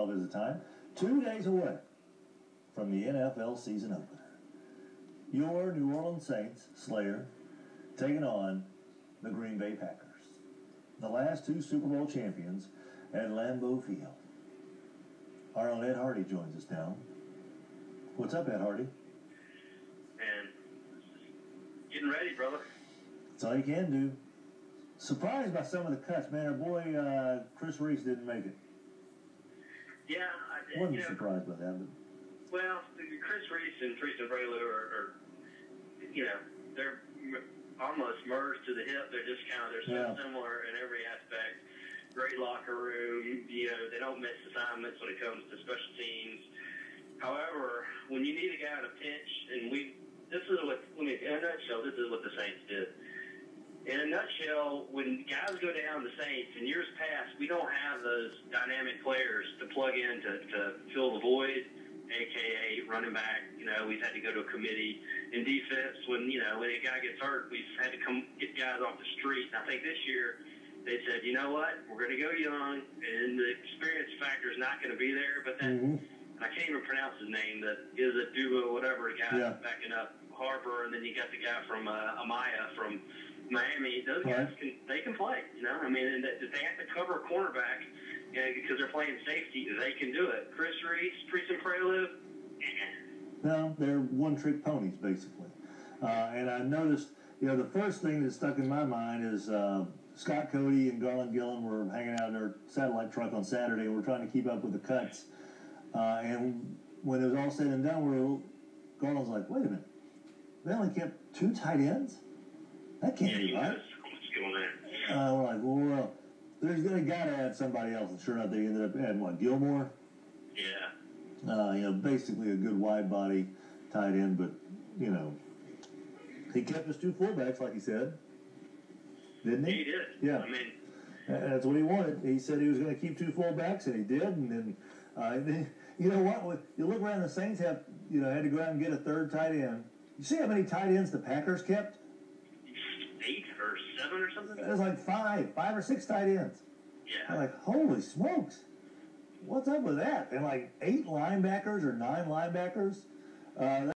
12 is the time. 2 days away from the NFL season opener. Your New Orleans Saints, Slayer, taking on the Green Bay Packers. The last two Super Bowl champions at Lambeau Field. Our own Ed Hardy joins us now. What's up, Ed Hardy? Man, getting ready, brother. That's all you can do. Surprised by some of the cuts, man. Our boy Chris Reese didn't make it. Yeah, I Wasn't surprised by that, but well, Chris Reese and Tristan Braylow are they're almost merged to the hip. They're just they're so similar in every aspect. Great locker room. They don't miss assignments when it comes to special teams. However, when you need a guy in a pinch, and in a nutshell, this is what the Saints did. In a nutshell, when guys go down the Saints, in years past, we don't have those dynamic players to plug in to fill the void, a.k.a. running back. We've had to go to a committee. In defense, when a guy gets hurt, we've had to come get guys off the street. And I think this year they said, you know what, we're going to go young, and the experience factor is not going to be there. But then, I can't even pronounce his name, that is a duo, whatever, the guy backing up Harper, and then you got the guy from Amaya from Miami. Those guys can play. And if they have to cover a cornerback because they're playing safety, they can do it. Chris Reese, Tristan Braylow, no, they're one-trick ponies, basically. And I noticed, the first thing that stuck in my mind is Scott Cody and Garland Gillen were hanging out in their satellite truck on Saturday, and we're trying to keep up with the cuts. And when it was all said and done, Garland's like, wait a minute, they only kept 2 tight ends? That can't be right. What's going on? We're like, well, there's got to add somebody else. And sure enough, they ended up adding, Gilmore? Yeah. Basically a good wide body tight end, but, he kept his 2 fullbacks, like he said. Didn't he? He did. Yeah. That's what he wanted. He said he was going to keep 2 fullbacks, and he did. And then, you know what? You look around, the Saints had to go out and get a 3rd tight end. You see how many tight ends the Packers kept? 8 or 7 or something? It was like 5 or 6 tight ends. Yeah. I'm like, holy smokes. What's up with that? And 8 linebackers or 9 linebackers.